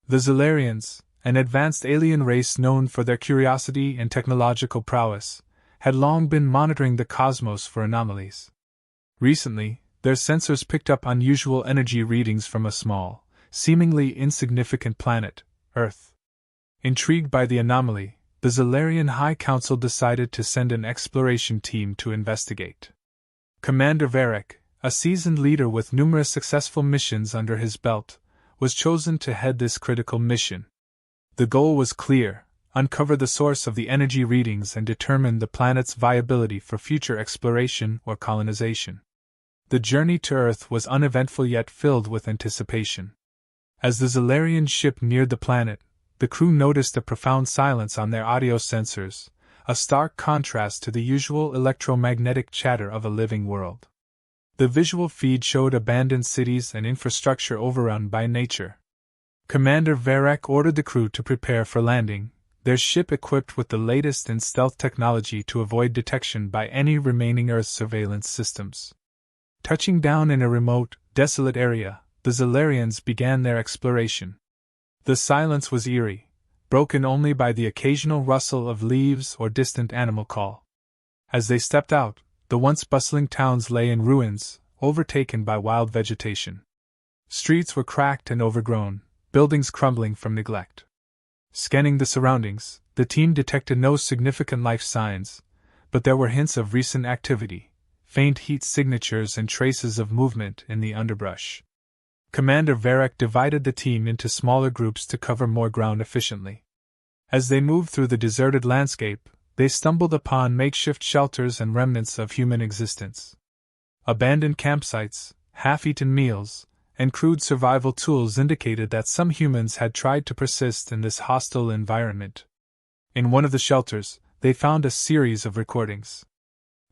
The Zilarians, an advanced alien race known for their curiosity and technological prowess, had long been monitoring the cosmos for anomalies. Recently, their sensors picked up unusual energy readings from a small, seemingly insignificant planet, Earth. Intrigued by the anomaly, the Zilarian High Council decided to send an exploration team to investigate. Commander Varric, a seasoned leader with numerous successful missions under his belt, was chosen to head this critical mission. The goal was clear: uncover the source of the energy readings and determine the planet's viability for future exploration or colonization. The journey to Earth was uneventful yet filled with anticipation. As the Zilarian ship neared the planet, the crew noticed a profound silence on their audio sensors, a stark contrast to the usual electromagnetic chatter of a living world. The visual feed showed abandoned cities and infrastructure overrun by nature. Commander Varric ordered the crew to prepare for landing, their ship equipped with the latest in stealth technology to avoid detection by any remaining Earth surveillance systems. Touching down in a remote, desolate area, the Zilarians began their exploration. The silence was eerie, broken only by the occasional rustle of leaves or distant animal call. As they stepped out, the once bustling towns lay in ruins, overtaken by wild vegetation. Streets were cracked and overgrown, buildings crumbling from neglect. Scanning the surroundings, the team detected no significant life signs, but there were hints of recent activity, faint heat signatures and traces of movement in the underbrush. Commander Varric divided the team into smaller groups to cover more ground efficiently. As they moved through the deserted landscape, they stumbled upon makeshift shelters and remnants of human existence. Abandoned campsites, half-eaten meals, and crude survival tools indicated that some humans had tried to persist in this hostile environment. In one of the shelters, they found a series of recordings.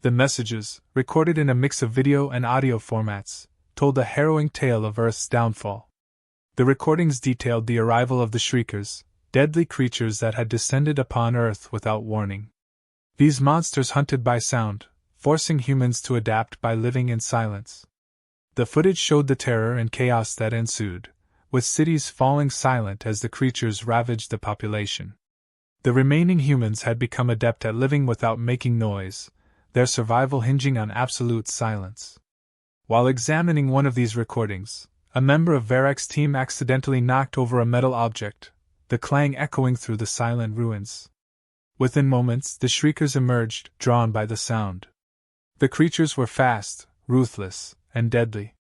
The messages, recorded in a mix of video and audio formats, told a harrowing tale of Earth's downfall. The recordings detailed the arrival of the Shriekers, deadly creatures that had descended upon Earth without warning. These monsters hunted by sound, forcing humans to adapt by living in silence. The footage showed the terror and chaos that ensued, with cities falling silent as the creatures ravaged the population. The remaining humans had become adept at living without making noise, their survival hinging on absolute silence. While examining one of these recordings, a member of Varric's team accidentally knocked over a metal object, the clang echoing through the silent ruins. Within moments, the Shriekers emerged, drawn by the sound. The creatures were fast, ruthless, and deadly.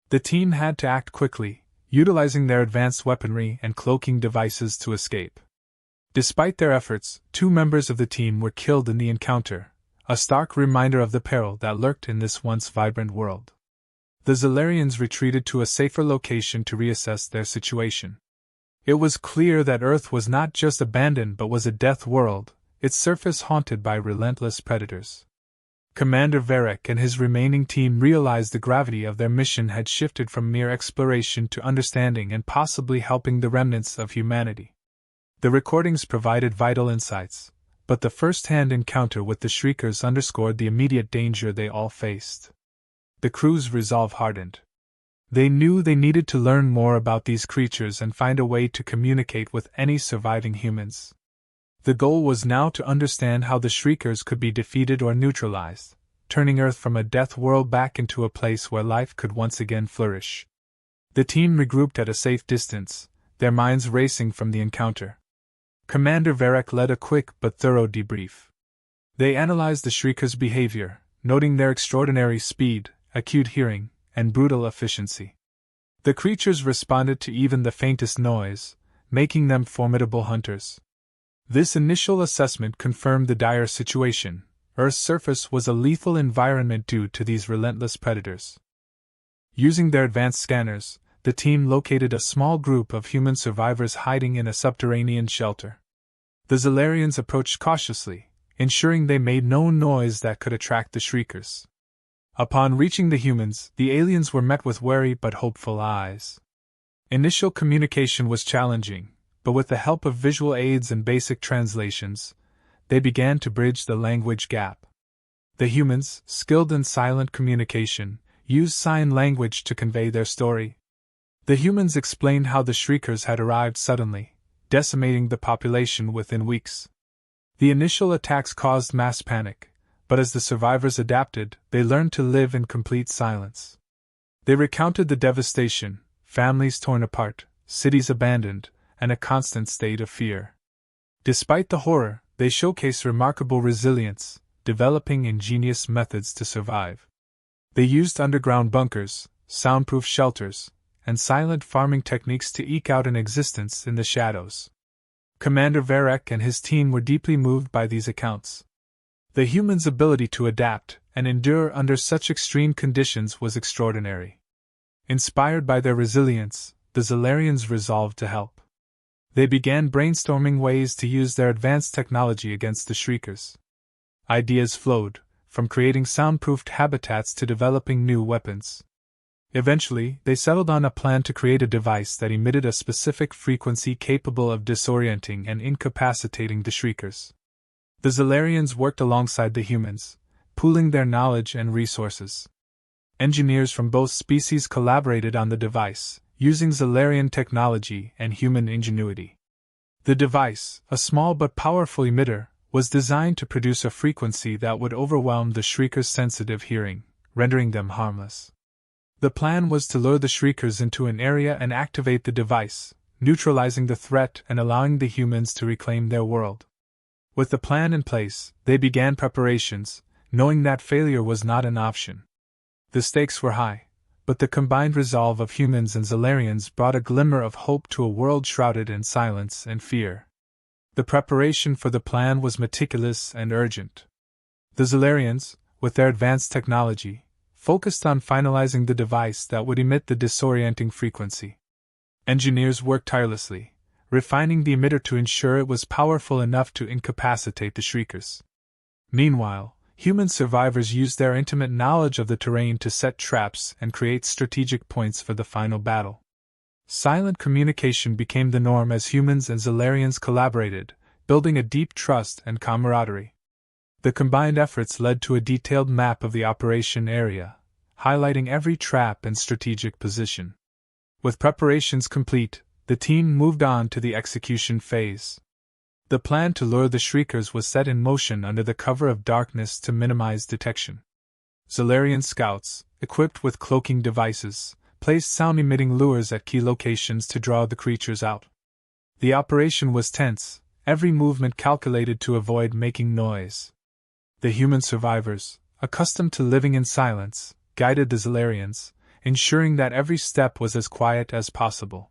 The team had to act quickly, utilizing their advanced weaponry and cloaking devices to escape. Despite their efforts, 2 members of the team were killed in the encounter, a stark reminder of the peril that lurked in this once vibrant world. The Zilarians retreated to a safer location to reassess their situation. It was clear that Earth was not just abandoned but was a death world, its surface haunted by relentless predators. Commander Varric and his remaining team realized the gravity of their mission had shifted from mere exploration to understanding and possibly helping the remnants of humanity. The recordings provided vital insights, but the first-hand encounter with the Shriekers underscored the immediate danger they all faced. The crew's resolve hardened. They knew they needed to learn more about these creatures and find a way to communicate with any surviving humans. The goal was now to understand how the Shriekers could be defeated or neutralized, turning Earth from a death world back into a place where life could once again flourish. The team regrouped at a safe distance, their minds racing from the encounter. Commander Varric led a quick but thorough debrief. They analyzed the Shriekers' behavior, noting their extraordinary speed, acute hearing, and brutal efficiency. The creatures responded to even the faintest noise, making them formidable hunters. This initial assessment confirmed the dire situation. Earth's surface was a lethal environment due to these relentless predators. Using their advanced scanners, the team located a small group of human survivors hiding in a subterranean shelter. The Zilarians approached cautiously, ensuring they made no noise that could attract the Shriekers. Upon reaching the humans, the aliens were met with wary but hopeful eyes. Initial communication was challenging, but with the help of visual aids and basic translations, they began to bridge the language gap. The humans, skilled in silent communication, used sign language to convey their story. The humans explained how the Shriekers had arrived suddenly, decimating the population within weeks. The initial attacks caused mass panic, but as the survivors adapted, they learned to live in complete silence. They recounted the devastation: families torn apart, cities abandoned, and a constant state of fear. Despite the horror, they showcased remarkable resilience, developing ingenious methods to survive. They used underground bunkers, soundproof shelters, and silent farming techniques to eke out an existence in the shadows. Commander Varek and his team were deeply moved by these accounts. The humans' ability to adapt and endure under such extreme conditions was extraordinary. Inspired by their resilience, the Zalarians resolved to help. They began brainstorming ways to use their advanced technology against the Shriekers. Ideas flowed, from creating soundproofed habitats to developing new weapons. Eventually, they settled on a plan to create a device that emitted a specific frequency capable of disorienting and incapacitating the Shriekers. The Zalarians worked alongside the humans, pooling their knowledge and resources. Engineers from both species collaborated on the device, using Zalarian technology and human ingenuity. The device, a small but powerful emitter, was designed to produce a frequency that would overwhelm the Shriekers' sensitive hearing, rendering them harmless. The plan was to lure the Shriekers into an area and activate the device, neutralizing the threat and allowing the humans to reclaim their world. With the plan in place, they began preparations, knowing that failure was not an option. The stakes were high, but the combined resolve of humans and Zalarians brought a glimmer of hope to a world shrouded in silence and fear. The preparation for the plan was meticulous and urgent. The Zalarians, with their advanced technology, focused on finalizing the device that would emit the disorienting frequency. Engineers worked tirelessly, refining the emitter to ensure it was powerful enough to incapacitate the Shriekers. Meanwhile, human survivors used their intimate knowledge of the terrain to set traps and create strategic points for the final battle. Silent communication became the norm as humans and Zalarians collaborated, building a deep trust and camaraderie. The combined efforts led to a detailed map of the operation area, highlighting every trap and strategic position. With preparations complete, the team moved on to the execution phase. The plan to lure the Shriekers was set in motion under the cover of darkness to minimize detection. Zalarian scouts, equipped with cloaking devices, placed sound-emitting lures at key locations to draw the creatures out. The operation was tense, every movement calculated to avoid making noise. The human survivors, accustomed to living in silence, guided the Zalarians, ensuring that every step was as quiet as possible.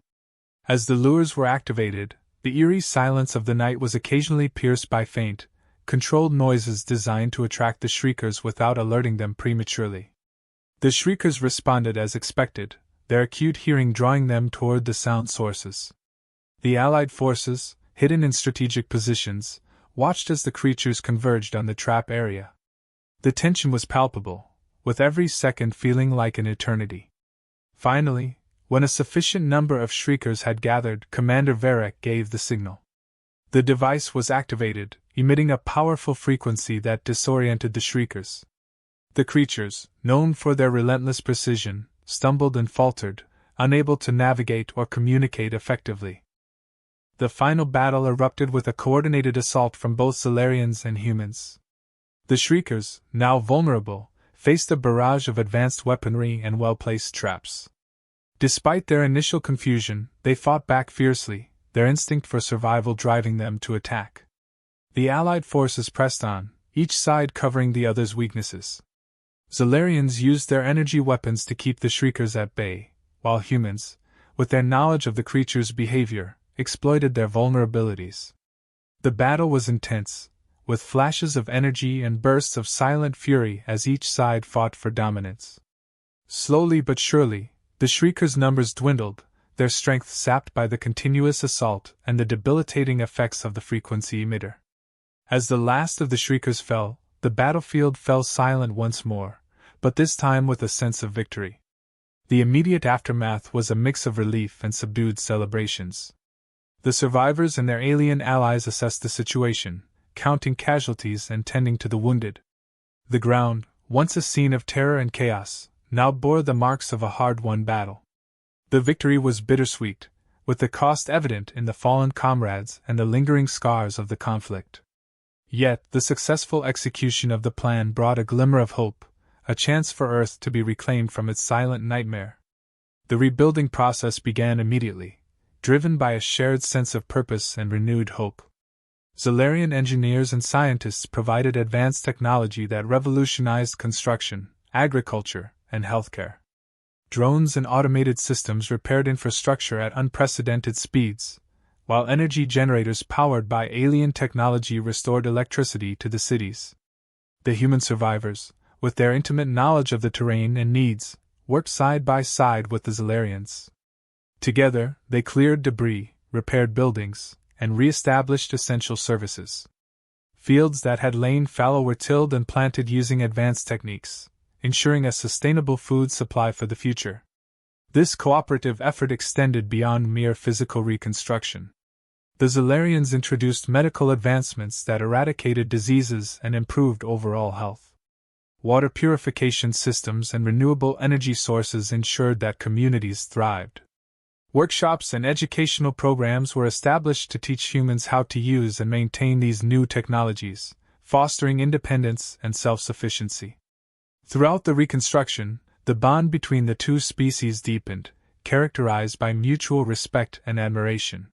As the lures were activated, the eerie silence of the night was occasionally pierced by faint, controlled noises designed to attract the Shriekers without alerting them prematurely. The Shriekers responded as expected, their acute hearing drawing them toward the sound sources. The Allied forces, hidden in strategic positions, watched as the creatures converged on the trap area. The tension was palpable, with every second feeling like an eternity. Finally, when a sufficient number of Shriekers had gathered, Commander Varek gave the signal. The device was activated, emitting a powerful frequency that disoriented the Shriekers. The creatures, known for their relentless precision, stumbled and faltered, unable to navigate or communicate effectively. The final battle erupted with a coordinated assault from both Zalarians and humans. The Shriekers, now vulnerable, faced a barrage of advanced weaponry and well-placed traps. Despite their initial confusion, they fought back fiercely, their instinct for survival driving them to attack. The Allied forces pressed on, each side covering the other's weaknesses. Zalarians used their energy weapons to keep the Shriekers at bay, while humans, with their knowledge of the creatures' behavior, exploited their vulnerabilities. The battle was intense, with flashes of energy and bursts of silent fury as each side fought for dominance. Slowly but surely, the Shriekers' numbers dwindled, their strength sapped by the continuous assault and the debilitating effects of the frequency emitter. As the last of the Shriekers fell, the battlefield fell silent once more, but this time with a sense of victory. The immediate aftermath was a mix of relief and subdued celebrations. The survivors and their alien allies assessed the situation, counting casualties and tending to the wounded. The ground, once a scene of terror and chaos, now bore the marks of a hard-won battle. The victory was bittersweet, with the cost evident in the fallen comrades and the lingering scars of the conflict. Yet, the successful execution of the plan brought a glimmer of hope, a chance for Earth to be reclaimed from its silent nightmare. The rebuilding process began immediately, driven by a shared sense of purpose and renewed hope. Zalarian engineers and scientists provided advanced technology that revolutionized construction, agriculture, and healthcare. Drones and automated systems repaired infrastructure at unprecedented speeds, while energy generators powered by alien technology restored electricity to the cities. The human survivors, with their intimate knowledge of the terrain and needs, worked side by side with the Zalarians. Together, they cleared debris, repaired buildings, and re-established essential services. Fields that had lain fallow were tilled and planted using advanced techniques, ensuring a sustainable food supply for the future. This cooperative effort extended beyond mere physical reconstruction. The Zalarians introduced medical advancements that eradicated diseases and improved overall health. Water purification systems and renewable energy sources ensured that communities thrived. Workshops and educational programs were established to teach humans how to use and maintain these new technologies, fostering independence and self-sufficiency. Throughout the reconstruction, the bond between the two species deepened, characterized by mutual respect and admiration.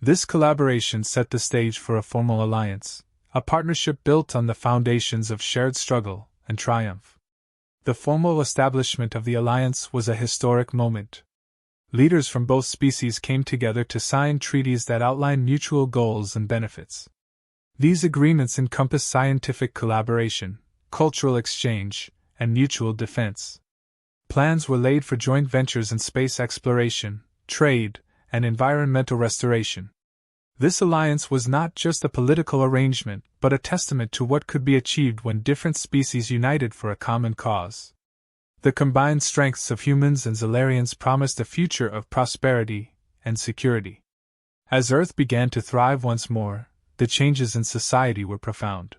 This collaboration set the stage for a formal alliance, a partnership built on the foundations of shared struggle and triumph. The formal establishment of the alliance was a historic moment. Leaders from both species came together to sign treaties that outlined mutual goals and benefits. These agreements encompassed scientific collaboration, cultural exchange, and mutual defense. Plans were laid for joint ventures in space exploration, trade, and environmental restoration. This alliance was not just a political arrangement, but a testament to what could be achieved when different species united for a common cause. The combined strengths of humans and Zalarians promised a future of prosperity and security. As Earth began to thrive once more, the changes in society were profound.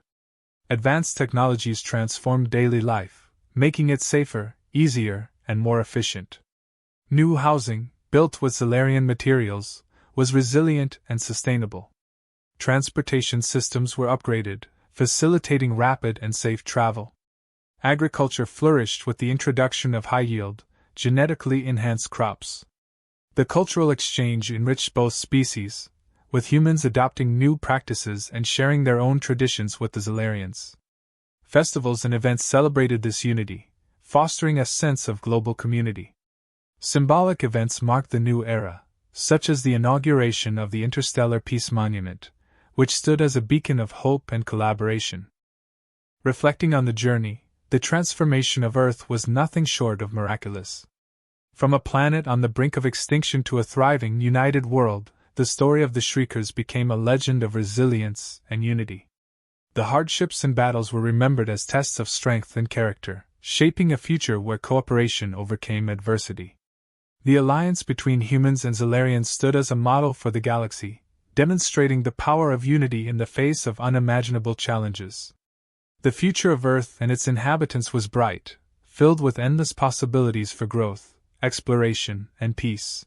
Advanced technologies transformed daily life, making it safer, easier, and more efficient. New housing, built with Zalarian materials, was resilient and sustainable. Transportation systems were upgraded, facilitating rapid and safe travel. Agriculture flourished with the introduction of high-yield, genetically enhanced crops. The cultural exchange enriched both species, with humans adopting new practices and sharing their own traditions with the Zalarians. Festivals and events celebrated this unity, fostering a sense of global community. Symbolic events marked the new era, such as the inauguration of the Interstellar Peace Monument, which stood as a beacon of hope and collaboration. Reflecting on the journey, the transformation of Earth was nothing short of miraculous. From a planet on the brink of extinction to a thriving, united world, the story of the Shriekers became a legend of resilience and unity. The hardships and battles were remembered as tests of strength and character, shaping a future where cooperation overcame adversity. The alliance between humans and Zalarians stood as a model for the galaxy, demonstrating the power of unity in the face of unimaginable challenges. The future of Earth and its inhabitants was bright, filled with endless possibilities for growth, exploration, and peace.